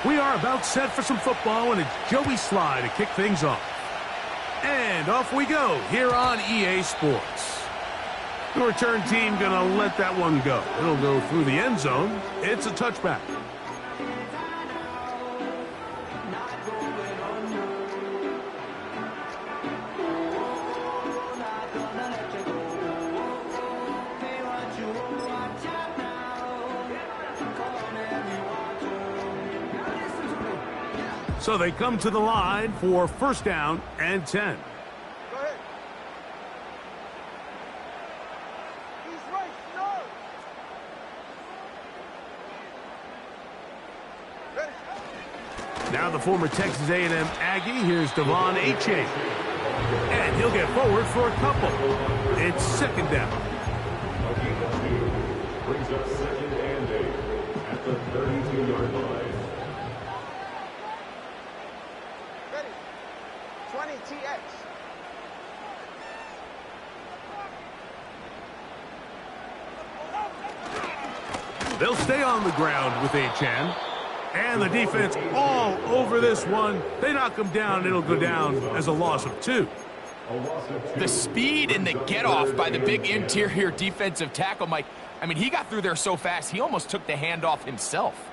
We are about set for some football, and it's Joey Sly to kick things off. And off we go here on EA Sports. The return team going to let that one go. It'll go through the end zone. It's a touchback. So they come to the line for first down and 10. Go ahead. He's right, no. Ready. Now the former Texas A&M Aggie, here's Devon Achane. And he'll get forward for a couple. It's second down. Brings up second and 8 at the 32-yard line. 20 TX. They'll stay on the ground with Achane. And the defense all over this one. They knock him down, and it'll go down as a loss of 2. The speed and the get-off by the big interior defensive tackle, Mike. I mean, he got through there so fast, he almost took the handoff himself.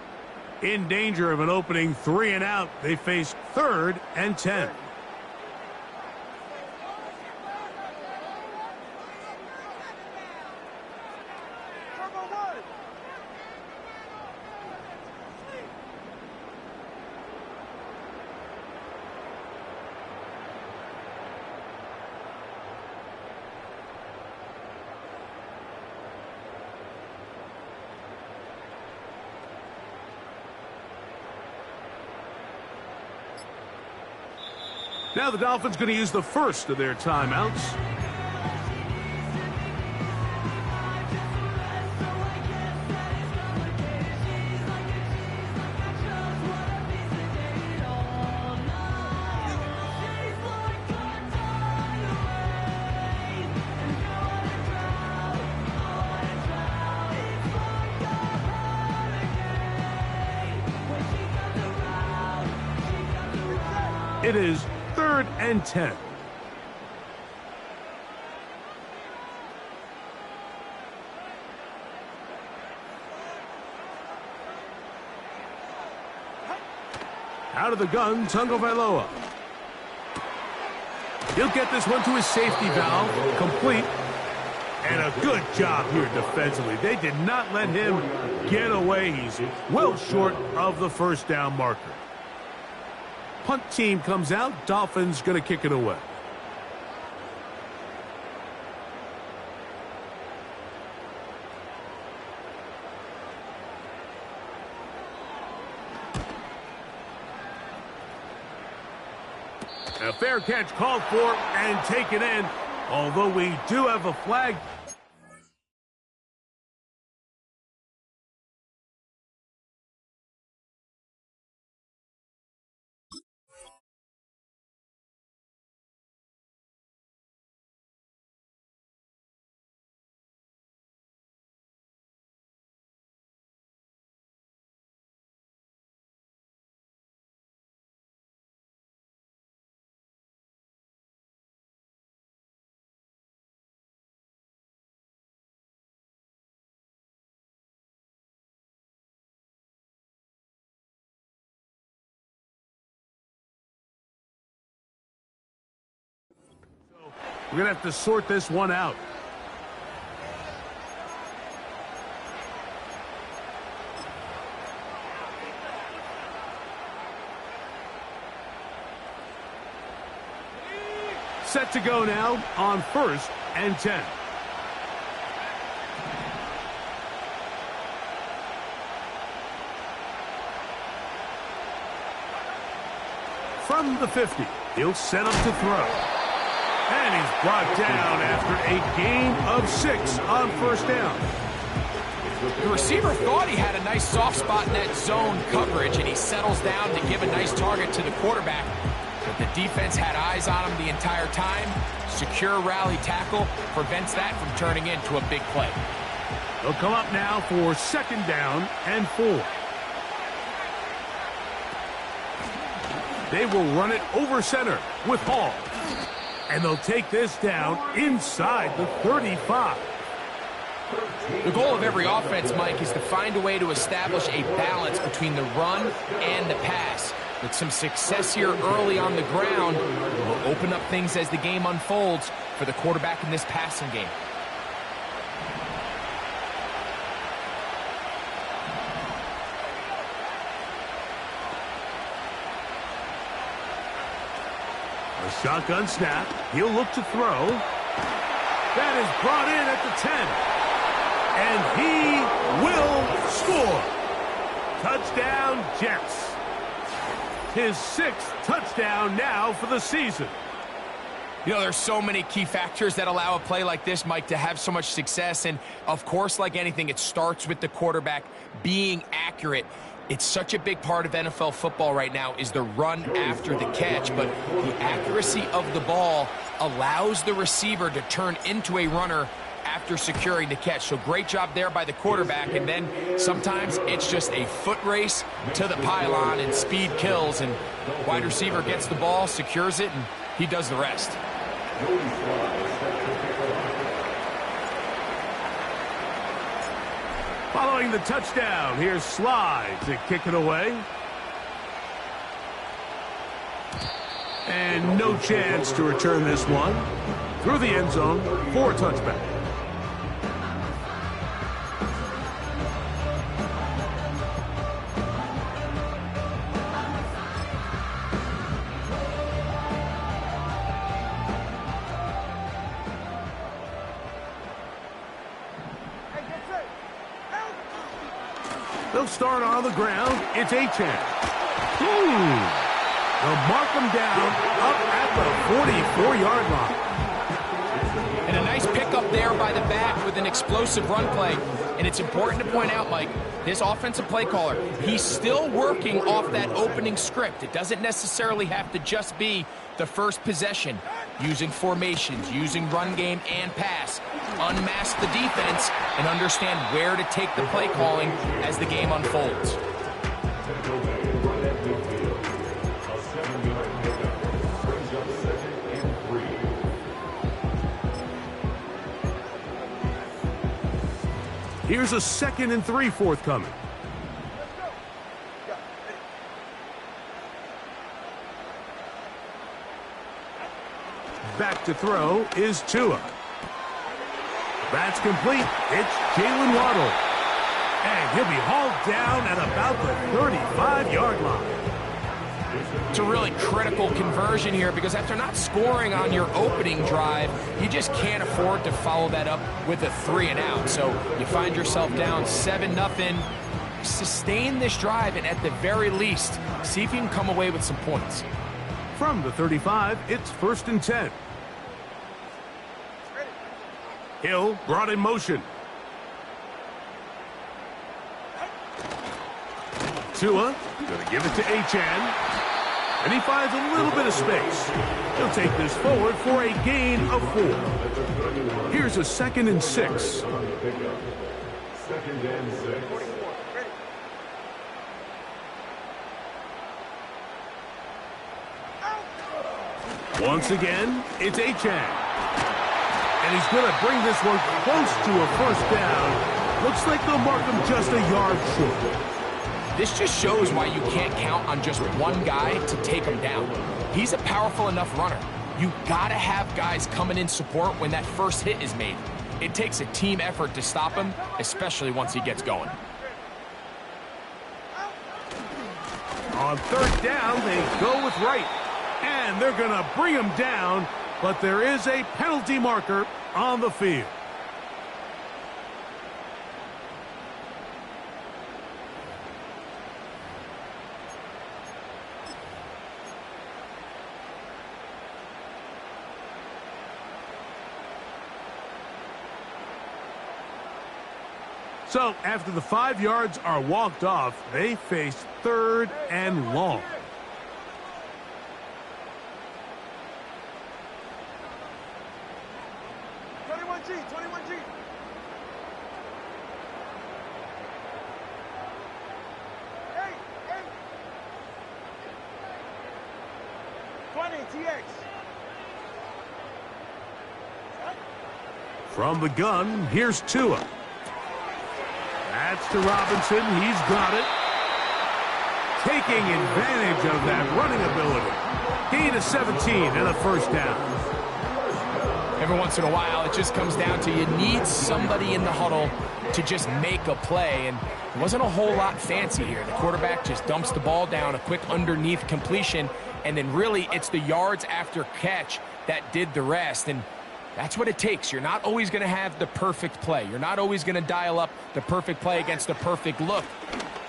In danger of an opening 3 and out, they face third and 10. Now the Dolphins going to use the first of their timeouts. It is third and 10. Out of the gun, Tagovailoa. He'll get this one to his safety valve, complete. And a good job here defensively. They did not let him get away. He's well short of the first down marker. Punt team comes out. Dolphins going to kick it away. A fair catch called for and taken in, although we do have a flag. We're going to have to sort this one out. Set to go now on first and 10. From the 50, he'll set up to throw. And he's brought down after a gain of 6 on first down. The receiver thought he had a nice soft spot in that zone coverage, and he settles down to give a nice target to the quarterback. But the defense had eyes on him the entire time. Secure rally tackle prevents that from turning into a big play. They'll come up now for 2nd down and 4. They will run it over center with Hall. And they'll take this down inside the 35. The goal of every offense, Mike, is to find a way to establish a balance between the run and the pass. With some success here early on the ground, it will open up things as the game unfolds for the quarterback in this passing game. A shotgun snap. He'll look to throw. That is brought in at the 10. And he will score. Touchdown, Jets. His 6th touchdown now for the season. You know, there's so many key factors that allow a play like this, Mike, to have so much success. And, of course, like anything, it starts with the quarterback being accurate. It's such a big part of NFL football right now is the run after the catch, but the accuracy of the ball allows the receiver to turn into a runner after securing the catch. So great job there by the quarterback, and then sometimes it's just a foot race to the pylon and speed kills, and wide receiver gets the ball, secures it, and he does the rest. Following the touchdown, here's Slide to kick it away. And no chance to return this one. Through the end zone for a touchback. They'll start on the ground. It's Achane. They'll mark them down up at the 44-yard line. And a nice pickup there by the back with an explosive run play. And it's important to point out, Mike, this offensive play caller, he's still working off that opening script. It doesn't necessarily have to just be the first possession. Using formations, using run game and pass. Unmask the defense and understand where to take the play calling as the game unfolds. Here's a 2nd and 3 forthcoming. Back to throw is Tua. That's complete. It's Jalen Waddle. And he'll be hauled down at about the 35-yard line. It's a really critical conversion here because after not scoring on your opening drive, you just can't afford to follow that up with a 3 and out. So you find yourself down 7-0. Sustain this drive and at the very least, see if you can come away with some points. From the 35, it's 1st and 10. Hill brought in motion. Tua going to give it to Achane. And he finds a little bit of space. He'll take this forward for a gain of 4. Here's a 2nd and 6. 2nd and 6. Once again, it's Achane. And he's going to bring this one close to a 1st down. Looks like they'll mark him just a yard short. This just shows why you can't count on just one guy to take him down. He's a powerful enough runner. You got to have guys coming in support when that first hit is made. It takes a team effort to stop him, especially once he gets going. On 3rd down, they go with Wright. And they're going to bring him down, but there is a penalty marker on the field. So, after the 5 yards are walked off, they face 3rd and long. 20 TX. From the gun, here's Tua. That's to Robinson. He's got it. Taking advantage of that running ability. Gain of 17 and a first down. Every once in a while, it just comes down to you need somebody in the huddle to just make a play, and it wasn't a whole lot fancy here. The quarterback just dumps the ball down, a quick underneath completion, and then really it's the yards after catch that did the rest, and that's what it takes. You're not always going to have the perfect play. You're not always going to dial up the perfect play against the perfect look.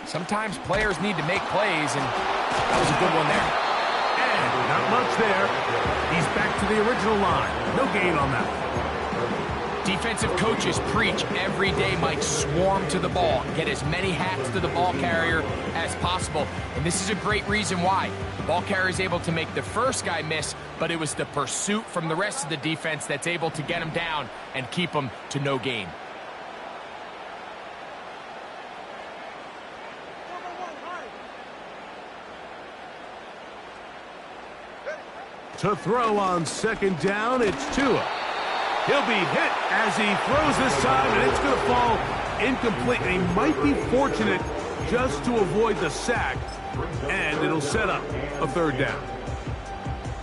Sometimes players need to make plays, and that was a good one there. And not much there. He's back to the original line. No gain on that one. Defensive coaches preach every day, Mike, swarm to the ball. Get as many hats to the ball carrier as possible. And this is a great reason why. The ball carrier is able to make the first guy miss, but it was the pursuit from the rest of the defense that's able to get him down and keep him to no gain. To throw on second down, it's Tua. He'll be hit as he throws this time, and it's going to fall incomplete. And he might be fortunate just to avoid the sack, and it'll set up a third down.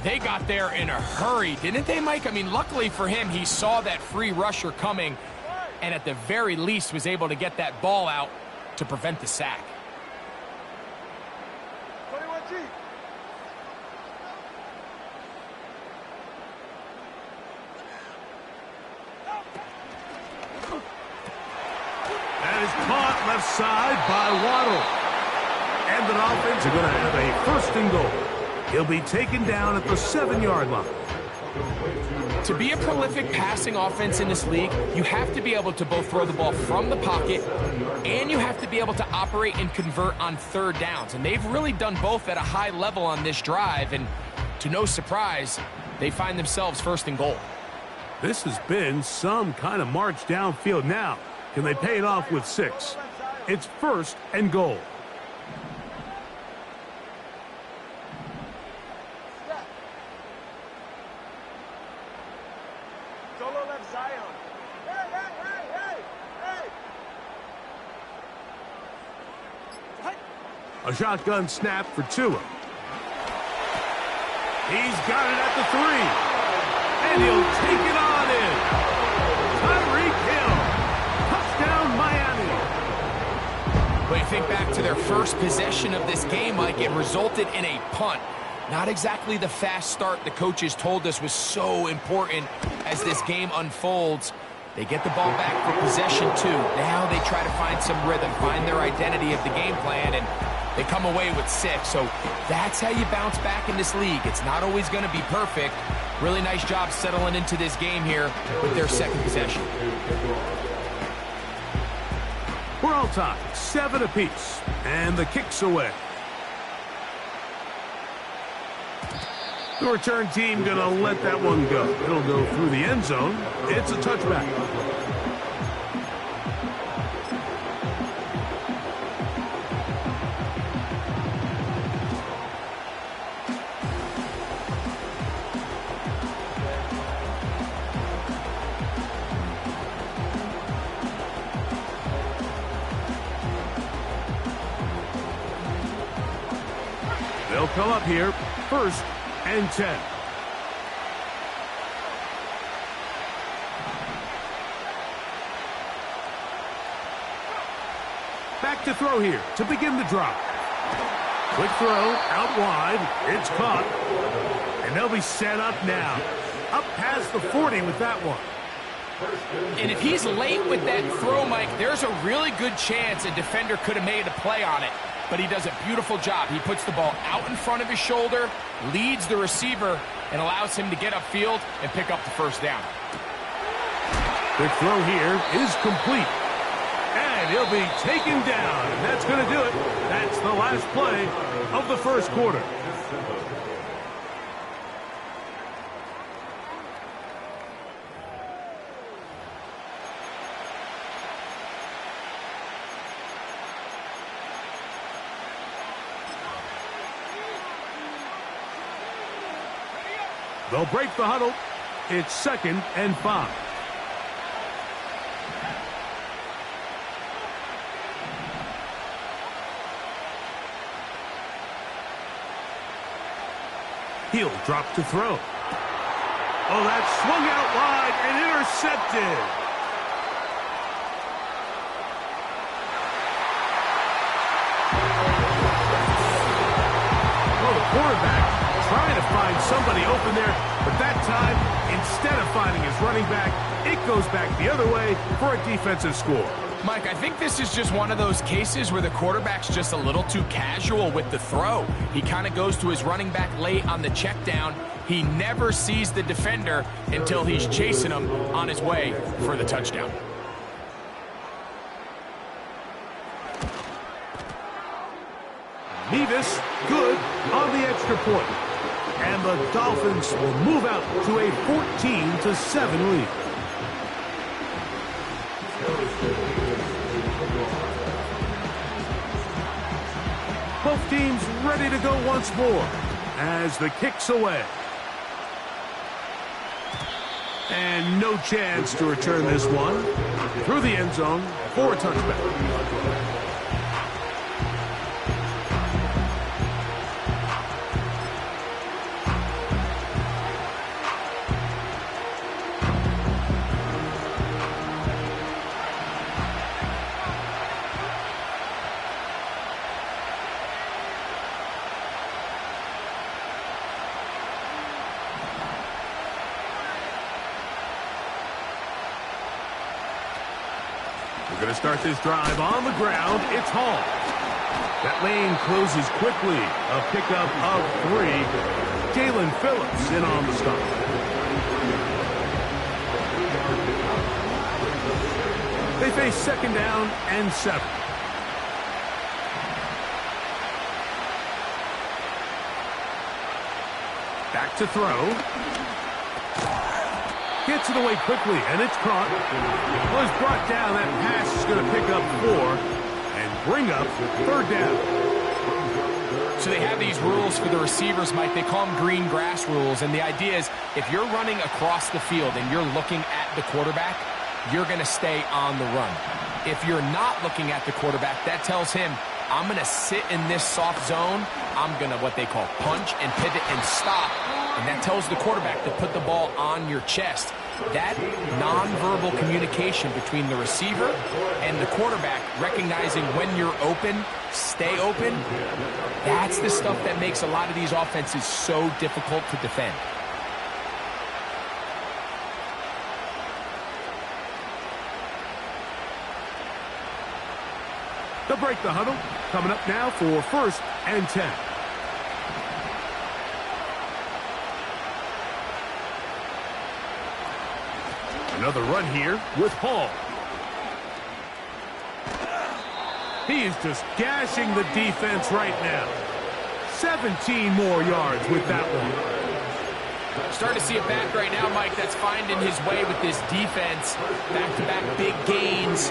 They got there in a hurry, didn't they, Mike? I mean, luckily for him, he saw that free rusher coming, and at the very least was able to get that ball out to prevent the sack. 21G. That is caught left side by Waddle. And the Dolphins are going to have a first and goal. He'll be taken down at the 7-yard line. To be a prolific passing offense in this league, you have to be able to both throw the ball from the pocket and you have to be able to operate and convert on third downs. And they've really done both at a high level on this drive. And to no surprise, they find themselves first and goal. This has been some kind of march downfield now. Can they pay it off with 6? It's first and goal. Solo left Zion. Hey, hey, hey, hey, hey! A shotgun snap for Tua. He's got it at the 3. And he'll take it on in. Tyreek Hill. Touchdown, Miami. But you think back to their first possession of this game, Mike, it resulted in a punt. Not exactly the fast start the coaches told us was so important as this game unfolds. They get the ball back for possession 2. Now they try to find some rhythm, find their identity of the game plan, and they come away with 6. So that's how you bounce back in this league. It's not always going to be perfect. Really nice job settling into this game here with their second possession. We're all tied, 7 apiece, and the kick's away. The return team going to let that one go. It'll go through the end zone. It's a touchback. They'll come up here, first and 10. Back to throw here to begin the drive. Quick throw, out wide. It's caught. And they'll be set up now. Up past the 40 with that one. And if he's late with that throw, Mike, there's a really good chance a defender could have made a play on it. But he does a beautiful job. He puts the ball out in front of his shoulder, leads the receiver, and allows him to get upfield and pick up the first down. Quick throw here is complete. And he'll be taken down. And that's going to do it. That's the last play of the first quarter. They'll break the huddle. It's 2nd and 5. He'll drop to throw. Oh, that swung out wide and intercepted. Well, the quarterback trying to find somebody open there, but that time, instead of finding his running back, it goes back the other way for a defensive score. Mike, I think this is just one of those cases where the quarterback's just a little too casual with the throw. He kind of goes to his running back late on the check down. He never sees the defender until he's chasing him on his way for the touchdown. Nevis, good on the extra point. And the Dolphins will move out to a 14-7 lead. Both teams ready to go once more as the kick's away. And no chance to return this one. Through the end zone for a touchback. We're going to start this drive on the ground. It's Hall. That lane closes quickly. A pickup of 3. Jalen Phillips in on the stop. They face 2nd down and 7. Back to throw. Gets it away quickly, and it's caught. Was brought down. That pass is going to pick up 4 and bring up 3rd down. So they have these rules for the receivers, Mike. They call them green grass rules, and the idea is if you're running across the field and you're looking at the quarterback, you're going to stay on the run. If you're not looking at the quarterback, that tells him, I'm going to sit in this soft zone. I'm going to what they call punch and pivot and stop. And that tells the quarterback to put the ball on your chest. That nonverbal communication between the receiver and the quarterback, recognizing when you're open, stay open, that's the stuff that makes a lot of these offenses so difficult to defend. They'll break the huddle. Coming up now for 1st and 10. Another run here with Hall. He is just gashing the defense right now. 17 more yards with that one. Starting to see a back right now, Mike, that's finding his way with this defense. Back-to-back big gains.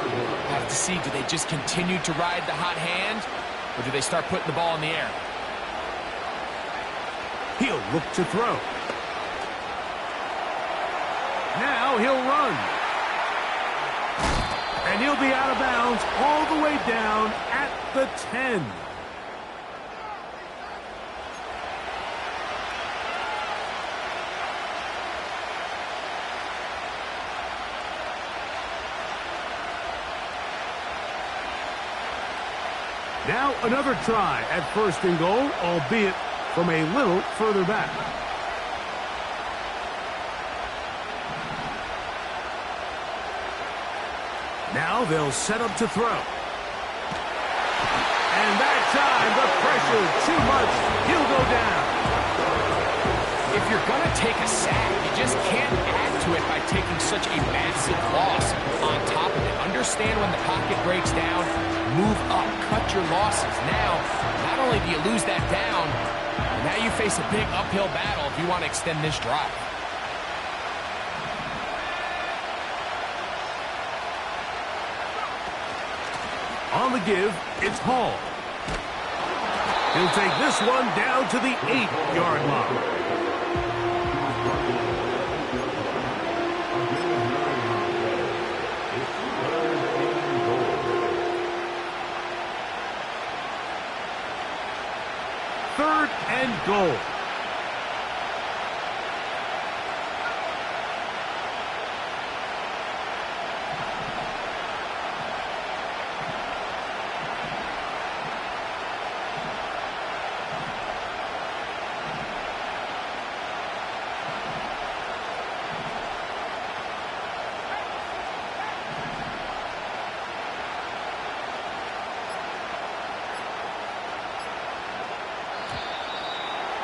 Have to see, do they just continue to ride the hot hand, or do they start putting the ball in the air? He'll look to throw. Now he'll run. And he'll be out of bounds all the way down at the 10. Now another try at 1st and goal, albeit from a little further back. Now they'll set up to throw. And that time, the pressure too much. He'll go down. If you're going to take a sack, you just can't add to it by taking such a massive loss on top of it. Understand when the pocket breaks down, move up, cut your losses. Now, not only do you lose that down, now you face a big uphill battle if you want to extend this drive. On the give, it's Hall. He'll take this one down to the 8-yard line. goal.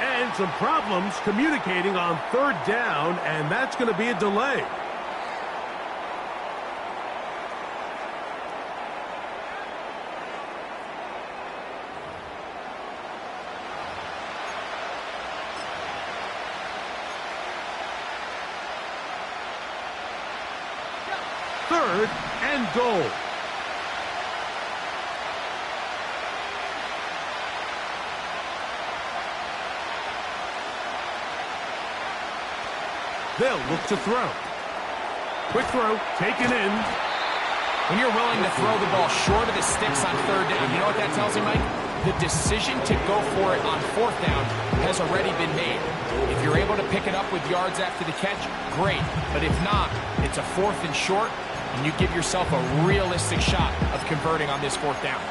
And some problems communicating on third down, and that's going to be a delay. Third and goal. They'll look to throw. Quick throw, taken in. When you're willing to throw the ball short of the sticks on third down, you know what that tells you, Mike? The decision to go for it on fourth down has already been made. If you're able to pick it up with yards after the catch, great. But if not, it's a fourth and short, and you give yourself a realistic shot of converting on this fourth down.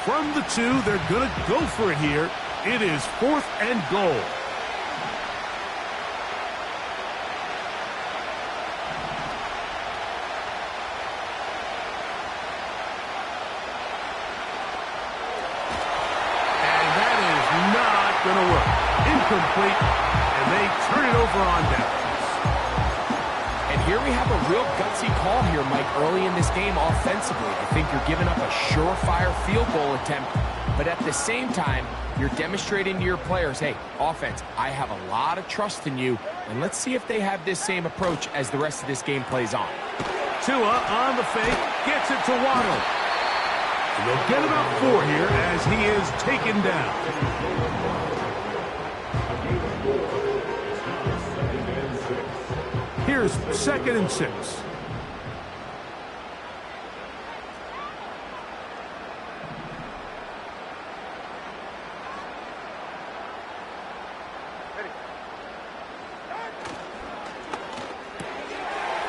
From the 2, they're going to go for it here. It is fourth and goal. And that is not going to work. Incomplete, and they turn it over on downs. And here we have a real gutsy call here, Mike, early in this game offensively. I think you're giving up a surefire field goal attempt, but at the same time, you're demonstrating to your players, hey, offense, I have a lot of trust in you, and let's see if they have this same approach as the rest of this game plays on. Tua on the fake, gets it to Waddle. And they'll get about 4 here as he is taken down. Here's 2nd and 6.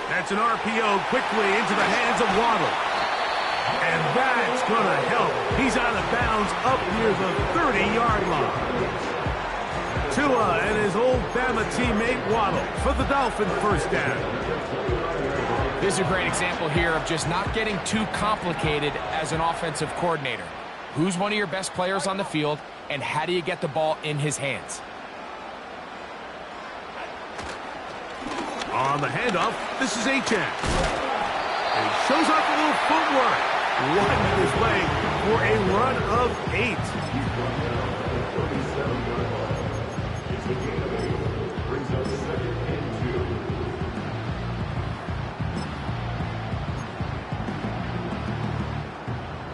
That's an RPO quickly into the hands of Waddle. And that's going to help. He's out of bounds up near the 30-yard line. Tua and his old Bama teammate Waddle for the Dolphin first down. This is a great example here of just not getting too complicated as an offensive coordinator. Who's one of your best players on the field, and how do you get the ball in his hands? On the handoff, this is Achane. And he shows off a little footwork. Winding his way for a run of 8.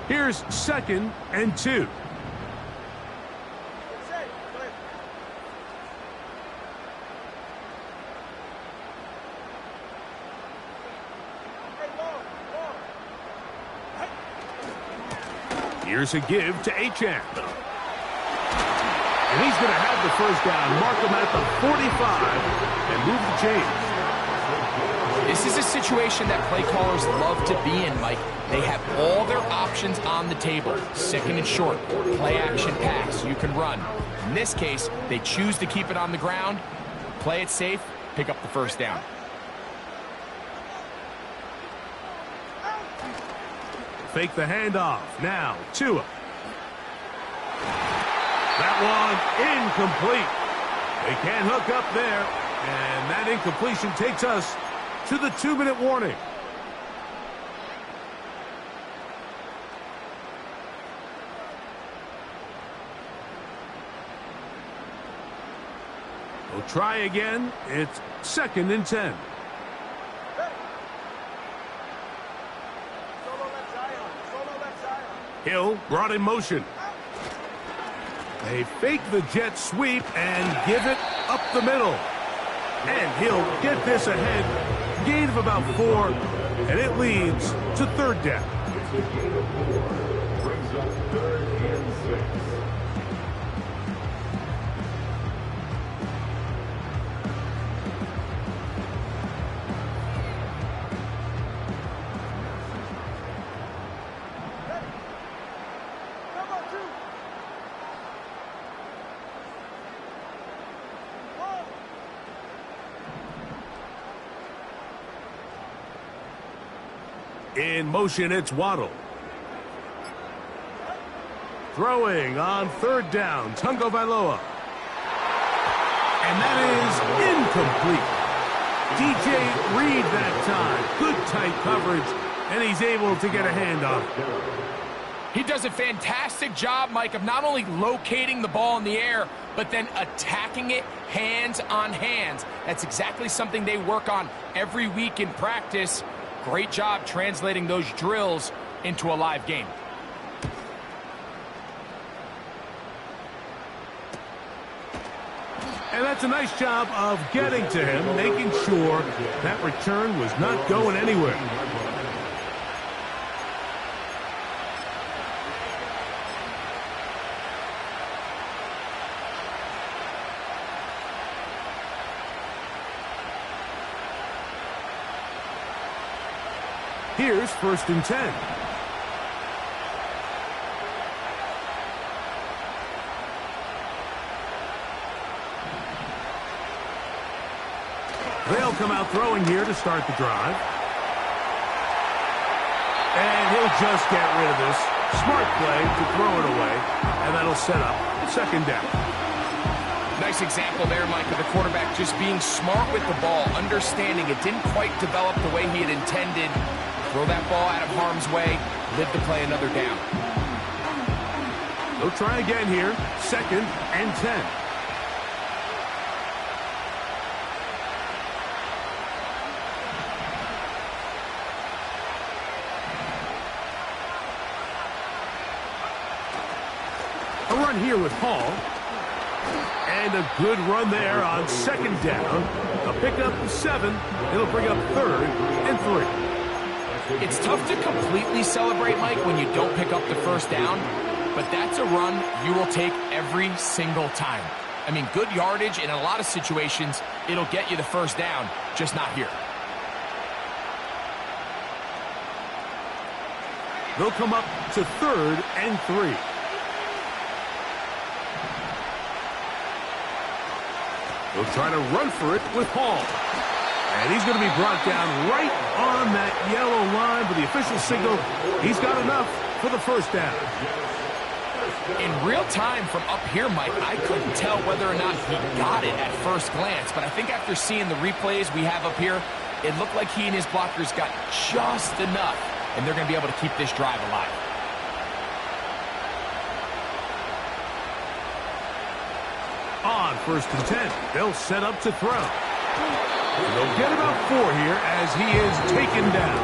Here's 2nd and 2. Here's a give to Achane. And he's going to have the first down, mark him at the 45, and move the chains. This is a situation that play callers love to be in, Mike. They have all their options on the table. 2nd and short, play action pass, you can run. In this case, they choose to keep it on the ground, play it safe, pick up the first down. Fake the handoff. Now, Tua. That one incomplete. They can't hook up there. And that incompletion takes us to the 2-minute warning. We'll try again. It's 2nd and 10. Hill brought in motion. They fake the jet sweep and give it up the middle. And he'll get this ahead, gain of about 4, and it leads to third down. Brings up 3rd and 6. Come on, 2. 1. In motion, it's Waddle. Throwing on third down, Tungo Vailoa. And that is incomplete. DJ Reed that time. Good tight coverage, and he's able to get a hand on it. He does a fantastic job, Mike, of not only locating the ball in the air, but then attacking it hands on hands. That's exactly something they work on every week in practice. Great job translating those drills into a live game. And that's a nice job of getting to him, making sure that return was not going anywhere. Here's 1st and 10. They'll come out throwing here to start the drive. And he'll just get rid of this. Smart play to throw it away. And that'll set up 2nd down. Nice example there, Mike, of the quarterback just being smart with the ball, understanding it didn't quite develop the way he had intended. Throw that ball out of harm's way, live to play another down. They'll try again here. 2nd and 10. A run here with Hall. And a good run there on 2nd down. A pickup of 7. It'll bring up 3rd and 3. It's tough to completely celebrate, Mike, when you don't pick up the 1st down, but that's a run you will take every single time. I mean, good yardage, and in a lot of situations, it'll get you the 1st down, just not here. They'll come up to 3rd and 3. They'll try to run for it with Hall. And he's going to be brought down right on that yellow line, but the official signal, he's got enough for the 1st down. In real time from up here, Mike, I couldn't tell whether or not he got it at first glance, but I think after seeing the replays we have up here, it looked like he and his blockers got just enough, and they're going to be able to keep this drive alive. On 1st and 10, they'll set up to throw. They'll get about 4 here as he is taken down.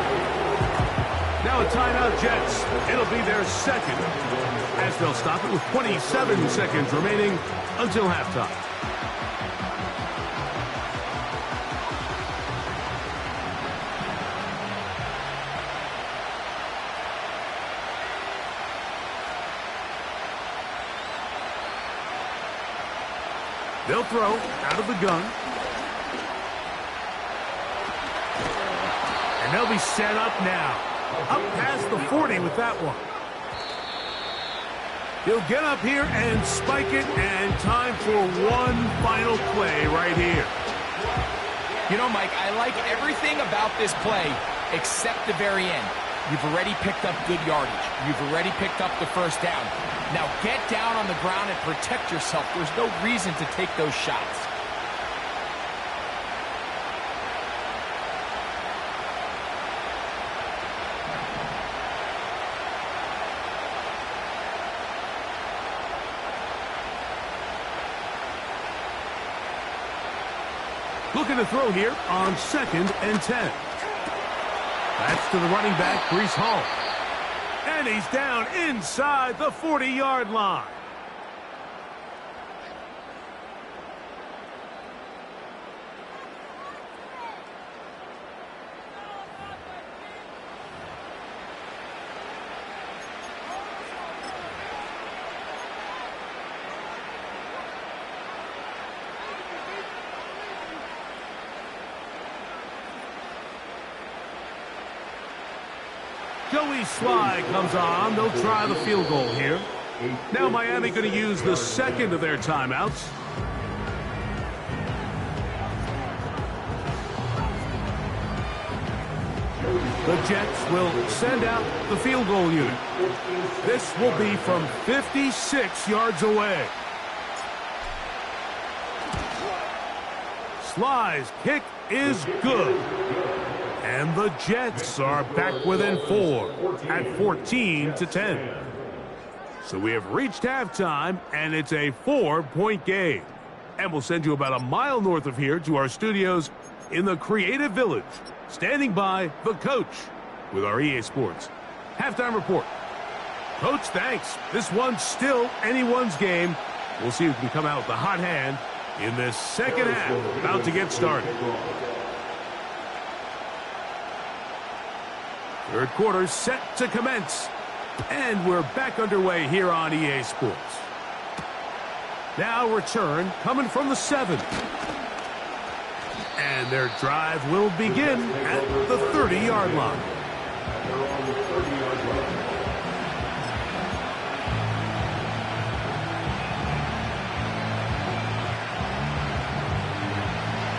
Now a timeout, Jets. It'll be their 2nd, as they'll stop it with 27 seconds remaining until halftime. They'll throw out of the gun. And they'll be set up now. Up past the 40 with that one. He'll get up here and spike it, and time for one final play right here. You know, Mike, I like everything about this play except the very end. You've already picked up good yardage. You've already picked up the 1st down. Now get down on the ground and protect yourself. There's no reason to take those shots. Looking to throw here on 2nd and 10. That's to the running back, Breece Hall. And he's down inside the 40-yard line. Joey Sly comes on. They'll try the field goal here. Now Miami going to use the second of their timeouts. The Jets will send out the field goal unit. This will be from 56 yards away. Sly's kick is good. And the Jets are back within 4 at 14-10. So we have reached halftime, and it's a 4-point game. And we'll send you about a mile north of here to our studios in the Creative Village. Standing by, the coach with our EA Sports halftime report. Coach, thanks. This one's still anyone's game. We'll see who can come out with the hot hand in this second half. About to get started. Third quarter set to commence. And we're back underway here on EA Sports. Now return coming from the 7. And their drive will begin at the 30-yard line.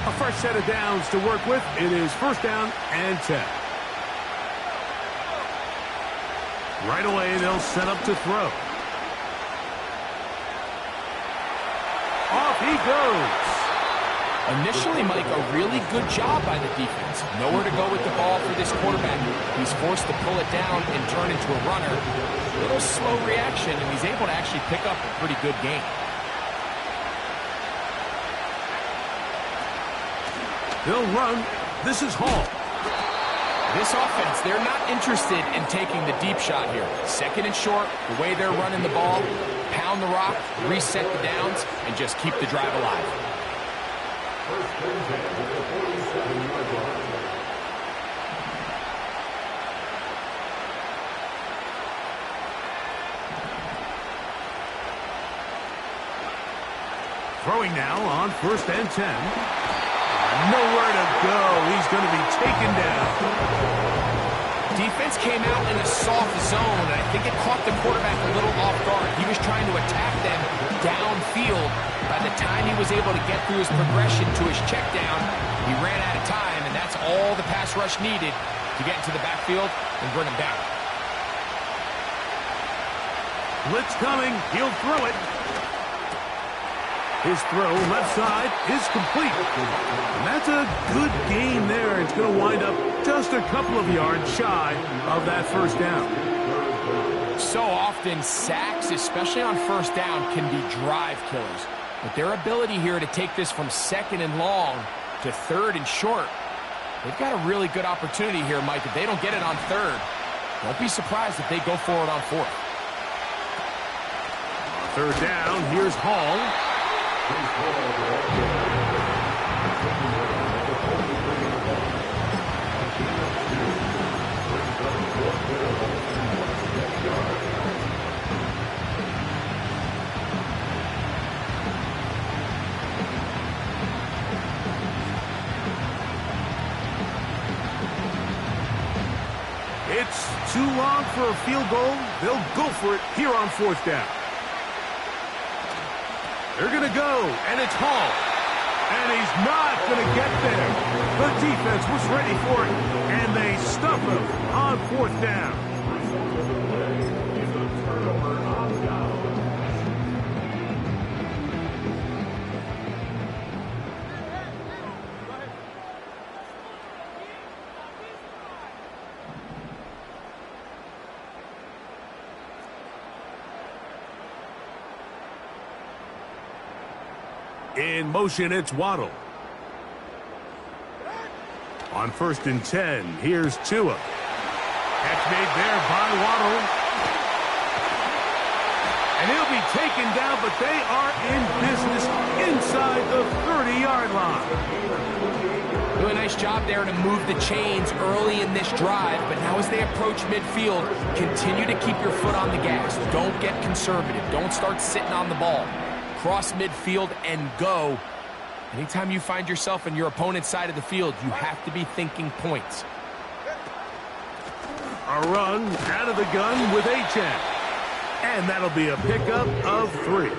A fresh set of downs to work with. It is first down and 10. Right away, they'll set up to throw. Off he goes. Initially, Mike, a really good job by the defense. Nowhere to go with the ball for this quarterback. He's forced to pull it down and turn into a runner. A little slow reaction, and he's able to actually pick up a pretty good game. They'll run. This is Hall. This offense, they're not interested in taking the deep shot here. Second and short, the way they're running the ball, pound the rock, reset the downs, and just keep the drive alive. Throwing now on first and 10. Nowhere to go. He's going to be taken down. Defense came out in a soft zone, and I think it caught the quarterback a little off guard. He was trying to attack them downfield. By the time he was able to get through his progression to his check down, he ran out of time, and that's all the pass rush needed to get into the backfield and bring him down. Blitz coming. He'll throw it. His throw left side is complete. And that's a good gain there. It's going to wind up just a couple of yards shy of that first down. So often, sacks, especially on first down, can be drive killers. But their ability here to take this from second and long to third and short, they've got a really good opportunity here, Mike. If they don't get it on third, don't be surprised if they go for it on fourth. Third down, here's Hall. It's too long for a field goal. They'll go for it here on fourth down. They're going to go, and it's Hall. And he's not going to get there. The defense was ready for it, and they stuff him on fourth down. In motion, it's Waddle. On first and 10, here's Tua. Catch made there by Waddle. And he'll be taken down, but they are in business inside the 30-yard line. Really nice job there to move the chains early in this drive, but now as they approach midfield, continue to keep your foot on the gas. Don't get conservative. Don't start sitting on the ball. Cross midfield and go. Anytime you find yourself on your opponent's side of the field, you have to be thinking points. A run out of the gun with Achane. And that'll be a pickup of 3. The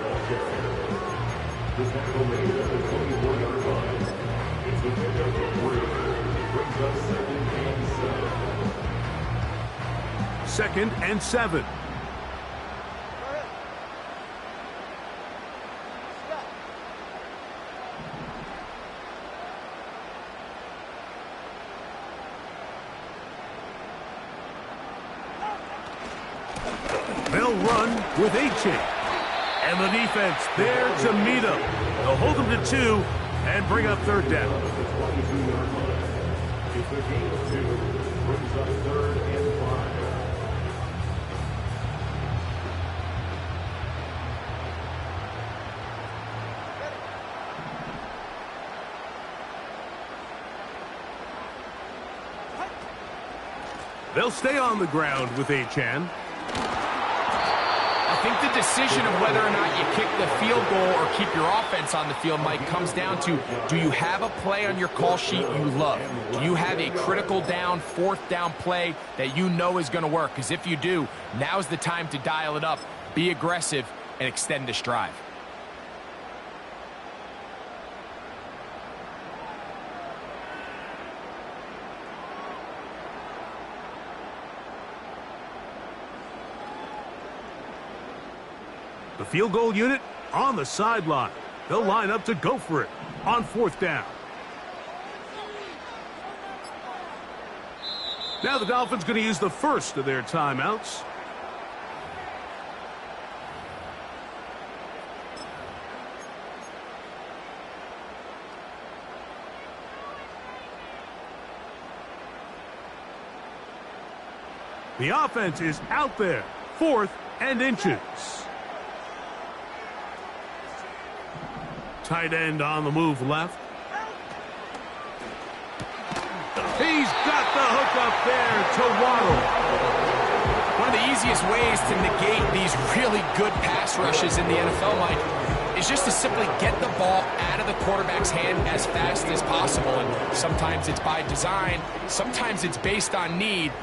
tackle made at the 24-yard line. It's a pickup of 3. Brings up 2nd and 7. 2nd and 7. They'll run with Achane. And the defense there to meet him. They'll hold him to 2 and bring up 3rd down. The 22-yard line. It's a gain of 2. Brings up 3rd and 5. They'll stay on the ground with Achane. I think the decision of whether or not you kick the field goal or keep your offense on the field, Mike, comes down to, do you have a play on your call sheet you love? Do you have a critical down, 4th down play that you know is going to work? Because if you do, now's the time to dial it up, be aggressive, and extend this drive. The field goal unit on the sideline. They'll line up to go for it on 4th down. Now the Dolphins going to use the first of their timeouts. The offense is out there. 4th and inches. Tight end on the move left. He's got the hook up there to Waddle. One of the easiest ways to negate these really good pass rushes in the NFL, Mike, is just to simply get the ball out of the quarterback's hand as fast as possible. And sometimes it's by design, sometimes it's based on need.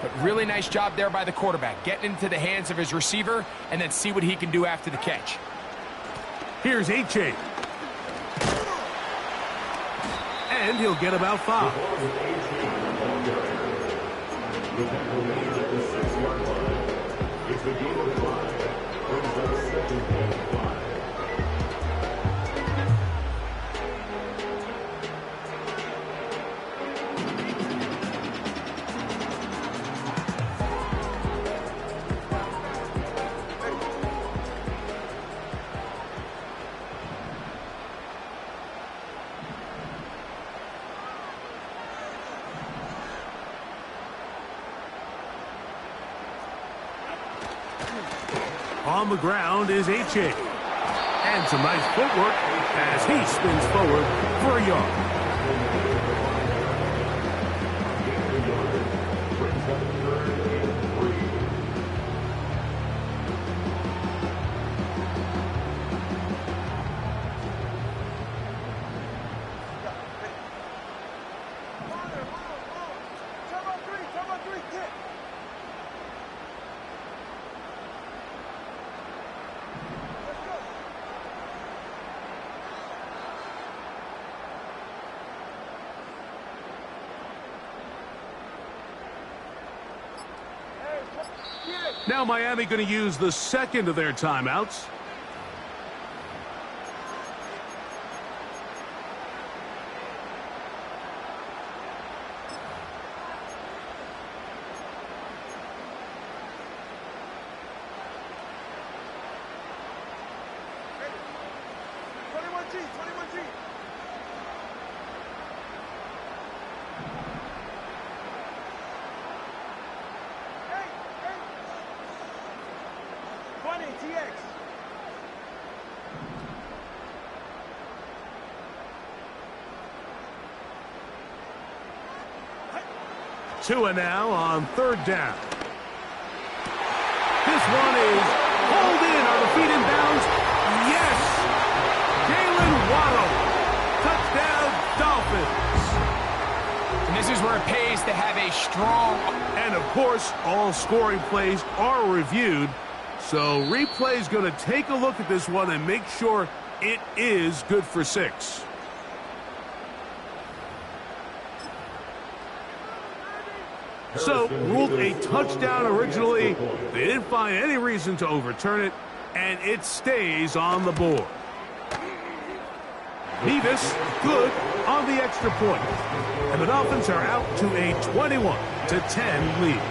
But really nice job there by the quarterback, getting into the hands of his receiver and then see what he can do after the catch. Here's Achane. And he'll get about 5. The tackle made at the 6-yard line. It's a gain of 5. Brings up 2nd and 5. On the ground is Achane. And some nice footwork as he spins forward for a yard. Brings up 3rd and 3. Now Miami going to use the second of their timeouts. Tua now on 3rd down. This one is hauled in. Are the feet in bounds? Yes! Jalen Waddle. Touchdown, Dolphins. And this is where sure it pays to have a strong... And, of course, all scoring plays are reviewed. So replay's going to take a look at this one and make sure it is good for 6. So, ruled a touchdown originally. They didn't find any reason to overturn it, and it stays on the board. Nevis, good on the extra point. And the Dolphins are out to a 21-10 lead.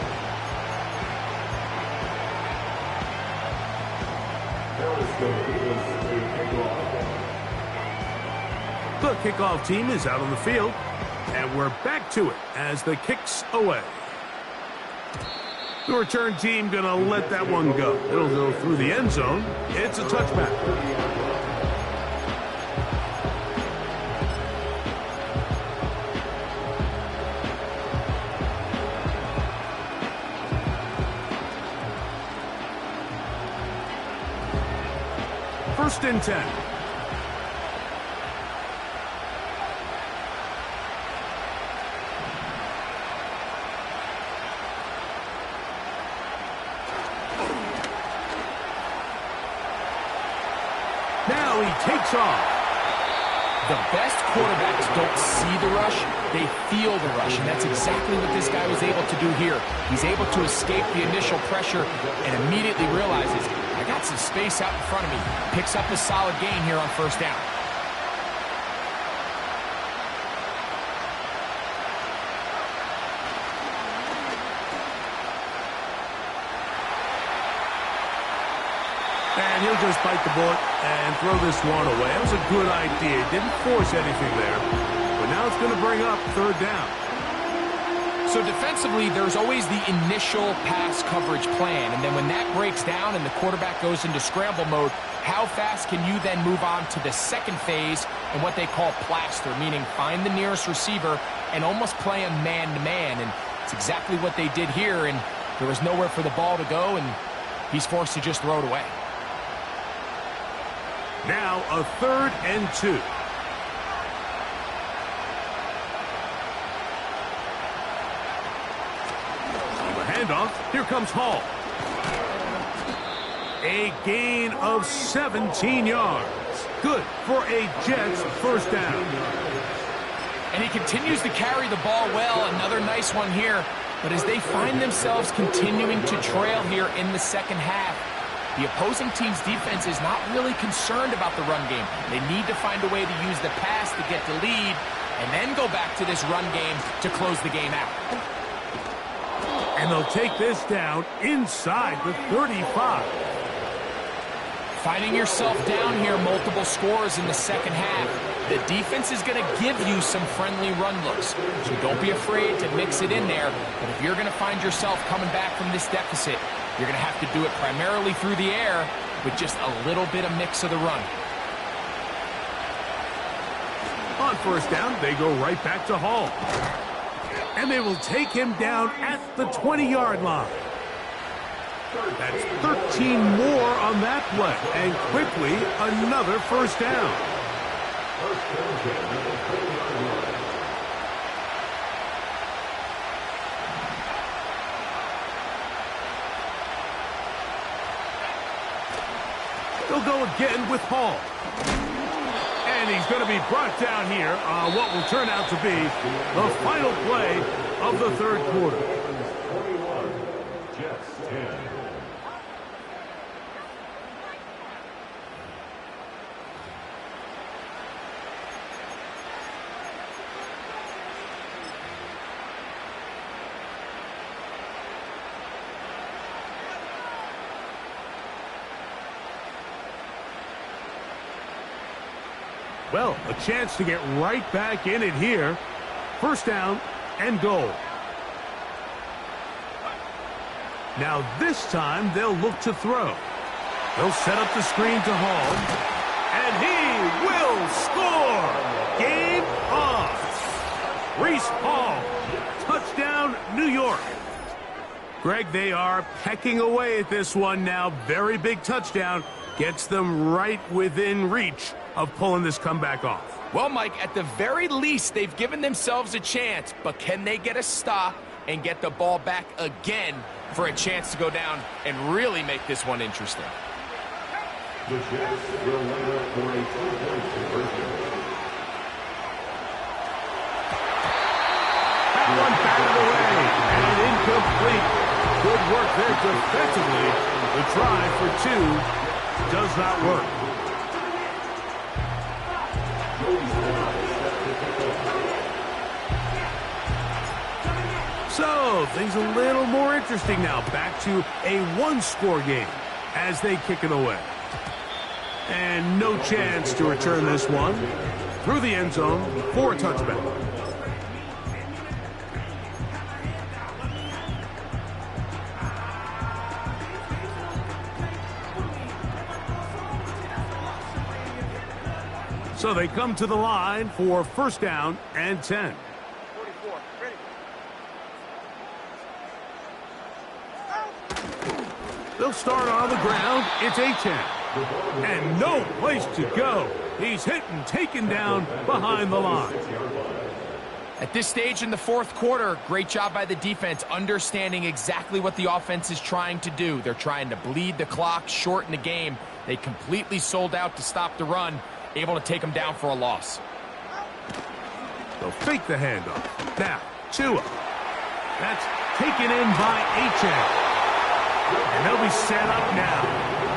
The kickoff team is out on the field, and we're back to it as the kick's away. The return team going to let that one go. It'll go through the end zone. It's a touchback. First and 10. Now he takes off. The best quarterbacks don't see the rush, they feel the rush, and that's exactly what this guy was able to do here. He's able to escape the initial pressure and immediately realizes, I got some space out in front of me. Picks up a solid gain here on first down. And he'll just bite the bullet and throw this one away. That was a good idea. Didn't force anything there. But now it's going to bring up third down. So defensively, there's always the initial pass coverage plan. And then when that breaks down and the quarterback goes into scramble mode, how fast can you then move on to the second phase and what they call plaster, meaning find the nearest receiver and almost play him man-to-man. And it's exactly what they did here. And there was nowhere for the ball to go, and he's forced to just throw it away. Now a 3rd and 2. The handoff. Here comes Hall. A gain of 17 yards. Good for a Jets first down. And he continues to carry the ball well. Another nice one here. But as they find themselves continuing to trail here in the second half, the opposing team's defense is not really concerned about the run game. They need to find a way to use the pass to get the lead and then go back to this run game to close the game out. And they'll take this down inside the 35. Finding yourself down here multiple scores in the second half, the defense is going to give you some friendly run looks. So don't be afraid to mix it in there. But if you're going to find yourself coming back from this deficit, you're going to have to do it primarily through the air with just a little bit of mix of the run. On first down, they go right back to Hall. And they will take him down at the 20-yard line. That's 13 more on that play. And quickly, another first down. They'll go again with Hall. And he's going to be brought down here on what will turn out to be the final play of the third quarter. Jets 10. Well, a chance to get right back in it here. First down and goal. Now this time they'll look to throw. They'll set up the screen to Hall. And he will score! Game on! Reese Hall. Touchdown, New York. Greg, they are pecking away at this one now. Very big touchdown. Gets them right within reach of pulling this comeback off. Well, Mike, at the very least, they've given themselves a chance, but can they get a stop and get the ball back again for a chance to go down and really make this one interesting? The Jets will line up for a 2-point conversion. That one batted away and incomplete. Good work there defensively. The try for two does not work. So, things a little more interesting now. Back to a one-score game as they kick it away. And no chance to return this one through the end zone for a touchback. So they come to the line for first down and 10. 44, ready. They'll start on the ground. It's A-10. And no place to go. He's hit and taken down behind the line. At this stage in the fourth quarter, great job by the defense, understanding exactly what the offense is trying to do. They're trying to bleed the clock, shorten the game. They completely sold out to stop the run, able to take them down for a loss. They'll fake the handoff. Now, Tua. That's taken in by A-10. And they'll be set up now.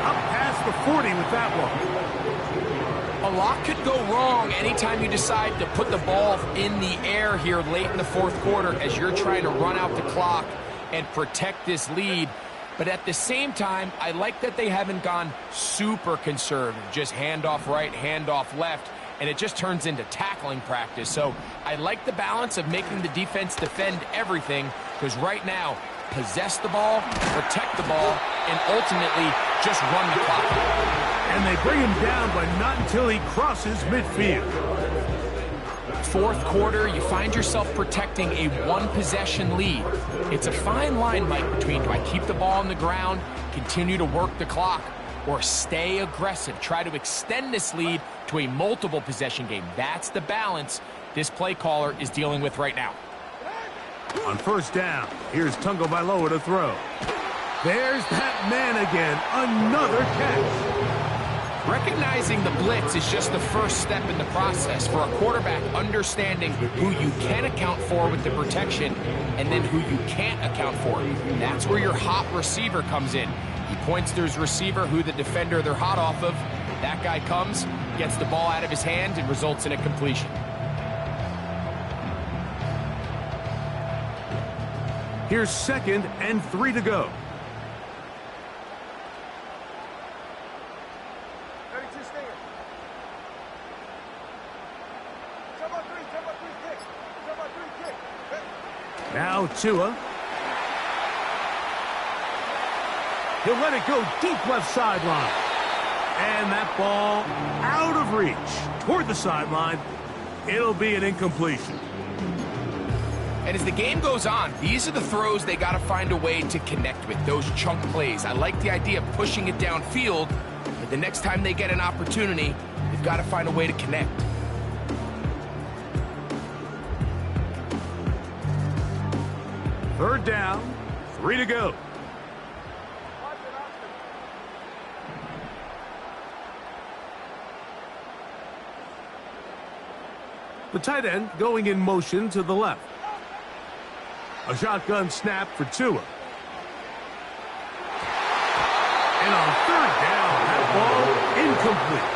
Up past the 40 with that one. A lot could go wrong anytime you decide to put the ball in the air here late in the fourth quarter as you're trying to run out the clock and protect this lead. But at the same time, I like that they haven't gone super conservative. Just handoff right, handoff left, and it just turns into tackling practice. So I like the balance of making the defense defend everything, because right now, possess the ball, protect the ball, and ultimately just run the clock. And they bring him down, but not until he crosses midfield. Fourth quarter, you find yourself protecting a one-possession lead. It's a fine line, Mike, between do I keep the ball on the ground, continue to work the clock, or stay aggressive, try to extend this lead to a multiple-possession game. That's the balance this play caller is dealing with right now. On first down, here's Tagovailoa to throw. There's that man again, another catch. Recognizing the blitz is just the first step in the process for a quarterback, understanding who you can account for with the protection and then who you can't account for. And that's where your hot receiver comes in. He points to his receiver, who the defender they're hot off of. That guy comes, gets the ball out of his hand, and results in a completion. Here's 2nd and 3 to go. Now Tua. He'll let it go deep left sideline. And that ball out of reach toward the sideline. It'll be an incompletion. And as the game goes on, these are the throws they got to find a way to connect with, those chunk plays. I like the idea of pushing it downfield, but the next time they get an opportunity, they've got to find a way to connect. Third down, 3 to go. The tight end going in motion to the left. A shotgun snap for Tua. And on third down, that ball incomplete.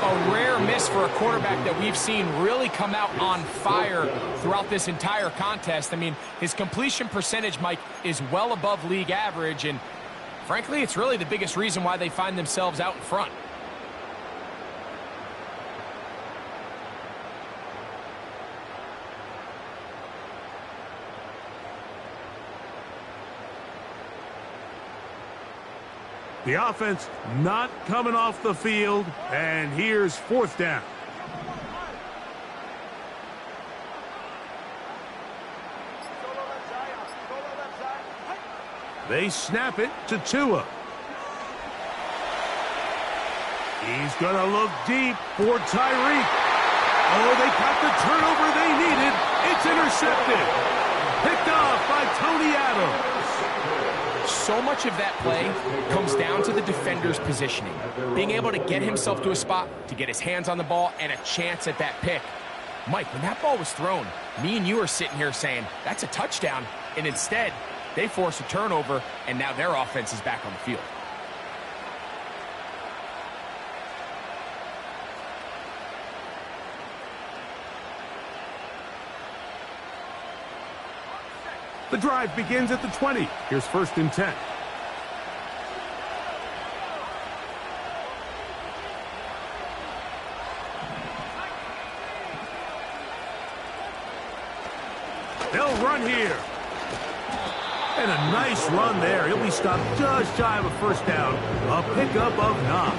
A rare miss for a quarterback that we've seen really come out on fire throughout this entire contest. I mean, his completion percentage, Mike, is well above league average, and frankly, it's really the biggest reason why they find themselves out in front. The offense not coming off the field, and here's fourth down. They snap it to Tua. He's going to look deep for Tyreek. Oh, they got the turnover they needed. It's intercepted. Picked off by Tony Adams. So much of that play comes down to the defender's positioning. Being able to get himself to a spot, to get his hands on the ball, and a chance at that pick. Mike, when that ball was thrown, me and you are sitting here saying, that's a touchdown. And instead, they force a turnover, and now their offense is back on the field. The drive begins at the 20. Here's 1st and 10. They'll run here. And a nice run there. He'll be stopped just shy of a 1st down. A pickup of 9.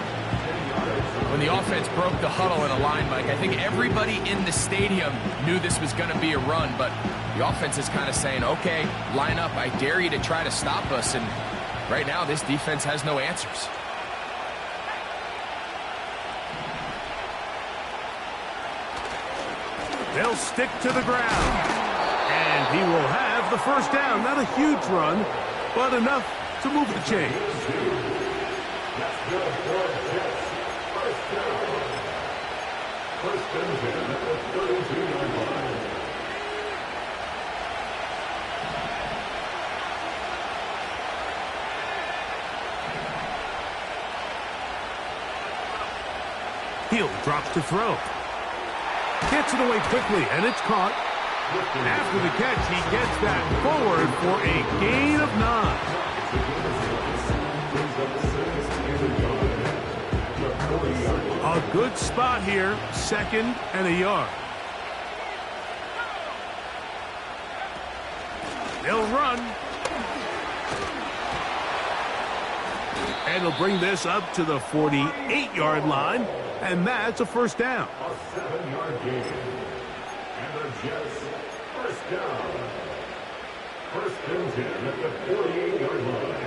When the offense broke the huddle in a line, Mike, I think everybody in the stadium knew this was going to be a run, but the offense is kind of saying, okay, line up. I dare you to try to stop us. And right now, this defense has no answers. They'll stick to the ground. And he will have the 1st down. Not a huge run, but enough to move the chains. Hill drops to throw. Gets it away quickly, and it's caught. After the catch, he gets that forward for a gain of 9. A good spot here, 2nd and a yard. They'll run. And he'll bring this up to the 48-yard line, and that's a 1st down. A 7-yard gain. And the Jets, 1st down. 1st and 10 at the 48-yard line.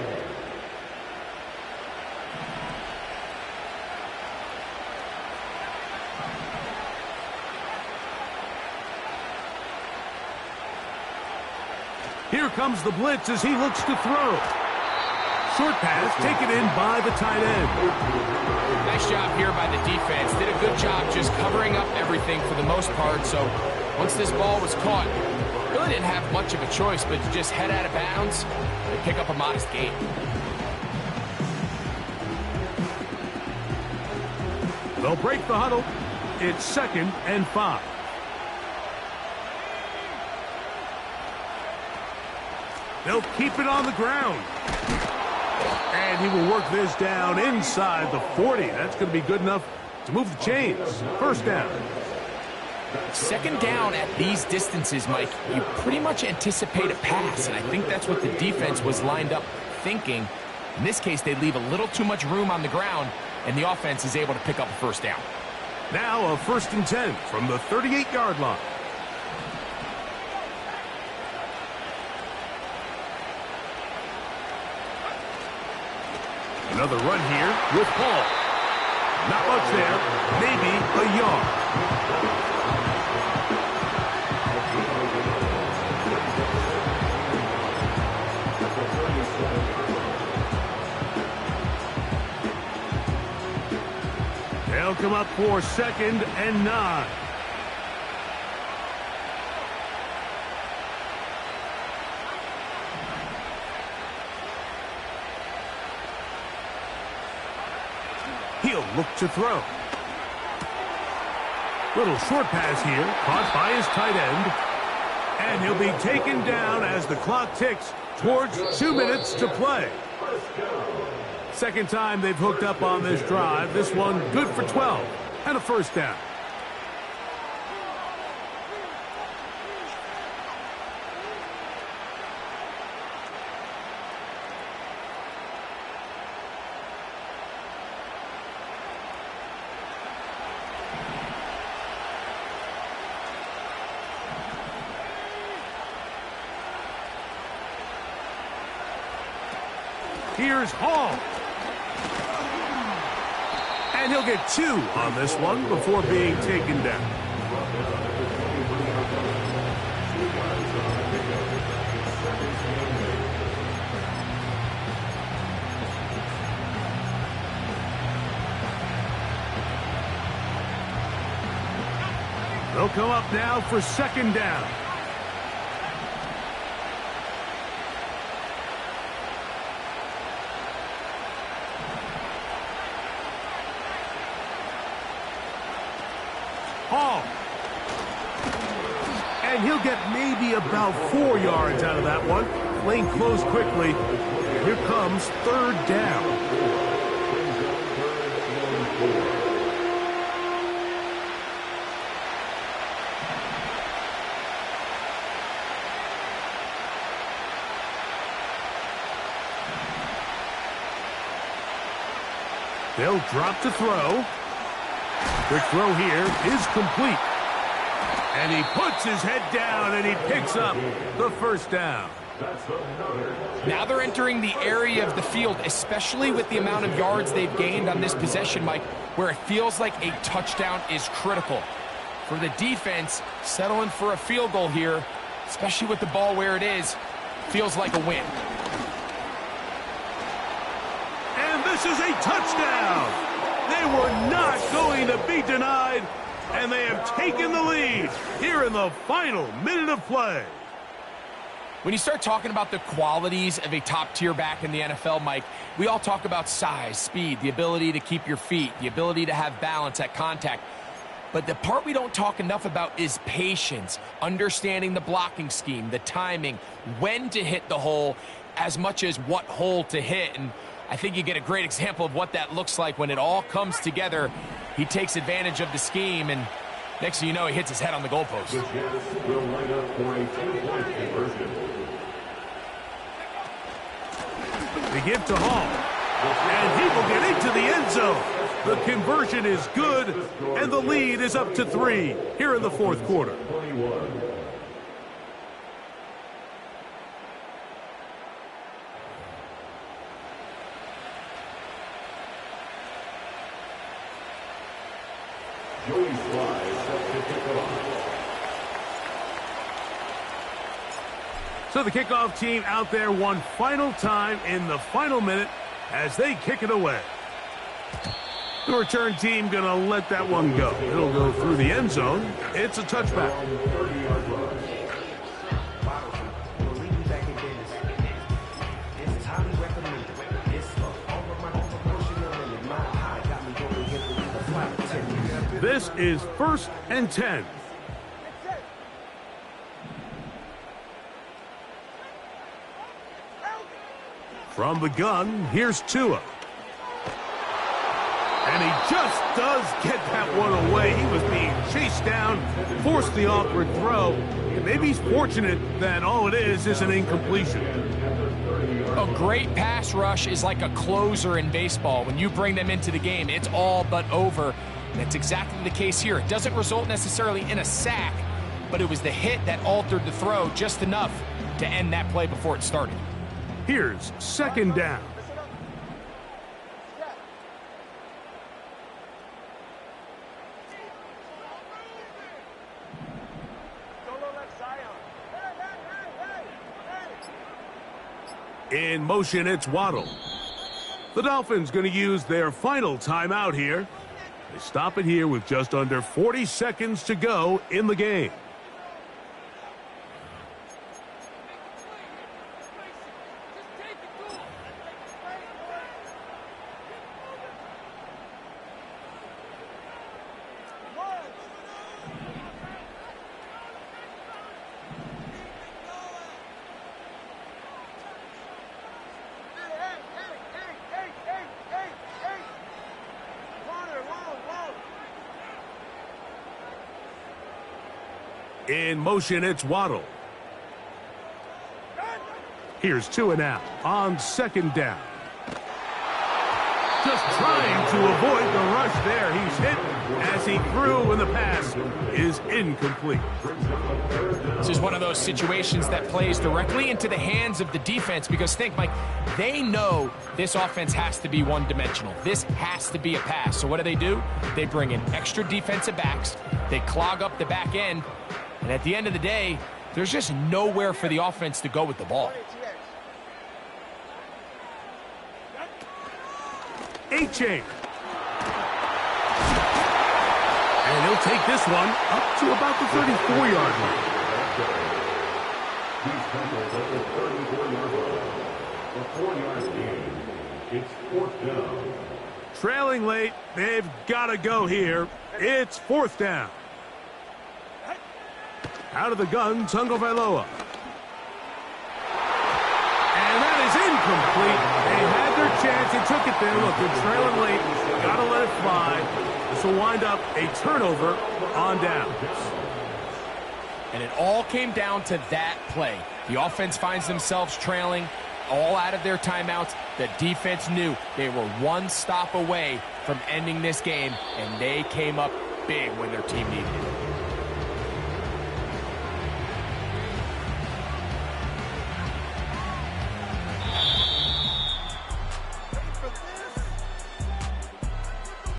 Here comes the blitz as he looks to throw. Short pass taken in by the tight end. Nice job here by the defense. Did a good job just covering up everything for the most part. So once this ball was caught, really didn't have much of a choice but to just head out of bounds and pick up a modest gain. They'll break the huddle. It's 2nd and 5. They'll keep it on the ground. And he will work this down inside the 40. That's going to be good enough to move the chains. 1st down. 2nd down at these distances, Mike, you pretty much anticipate a pass, and I think that's what the defense was lined up thinking. In this case, they leave a little too much room on the ground, and the offense is able to pick up a 1st down. Now a 1st and 10 from the 38-yard line. Another run here with Paul. Not much there, maybe a yard. They'll come up for 2nd and 9. He'll look to throw. Little short pass here, caught by his tight end. And he'll be taken down as the clock ticks towards 2 minutes to play. 2nd time they've hooked up on this drive. This one good for 12 and a 1st down. Here's Hall. And he'll get 2 on this one before being taken down. They'll come up now for 2nd down. Hall. And he'll get maybe about 4 yards out of that one. Lane closed quickly. Here comes 3rd down. They'll drop to throw. Quick throw here is complete. And he puts his head down and he picks up the 1st down. Now they're entering the area of the field, especially with the amount of yards they've gained on this possession, Mike, where it feels like a touchdown is critical. For the defense, settling for a field goal here, especially with the ball where it is, feels like a win. And this is a touchdown. They were not going to be denied, and they have taken the lead here in the final minute of play. When you start talking about the qualities of a top-tier back in the NFL, Mike, we all talk about size, speed, the ability to keep your feet, the ability to have balance at contact. But the part we don't talk enough about is patience, understanding the blocking scheme, the timing, when to hit the hole, as much as what hole to hit. And I think you get a great example of what that looks like when it all comes together. He takes advantage of the scheme, and next thing you know, he hits his head on the goalpost. Will line up for a 2-point conversion. They give to Hall, and he will get into the end zone. The conversion is good, and the lead is up to 3 here in the 4th quarter. 21. So the kickoff team out there one final time in the final minute as they kick it away. The return team going to let that one go. It'll go through the end zone. It's a touchback. This is 1st and 10. From the gun, here's Tua. And he just does get that one away. He was being chased down, forced the awkward throw. And maybe he's fortunate that all it is an incompletion. A great pass rush is like a closer in baseball. When you bring them into the game, it's all but over. And that's exactly the case here. It doesn't result necessarily in a sack, but it was the hit that altered the throw just enough to end that play before it started. Here's 2nd down. In motion, it's Waddle. The Dolphins going to use their final timeout here. They stop it here with just under 40 seconds to go in the game. In motion, it's Waddle. Here's Tua now on 2nd down. Just trying to avoid the rush there. He's hit as he threw, and the pass is incomplete. This is one of those situations that plays directly into the hands of the defense because think, Mike, they know this offense has to be one-dimensional. This has to be a pass. So what do? They bring in extra defensive backs. They clog up the back end. And at the end of the day, there's just nowhere for the offense to go with the ball. H.A. And he'll take this one up to about the 34-yard line. He's tackled at the 34-yard line. A 4-yard gain. It's 4th down. Trailing late, they've got to go here. It's 4th down. Out of the gun, Tagovailoa. And that is incomplete. They had their chance. They took it there. Look, they're trailing late. Got to let it fly. This will wind up a turnover on downs. And it all came down to that play. The offense finds themselves trailing, all out of their timeouts. The defense knew they were one stop away from ending this game, and they came up big when their team needed it.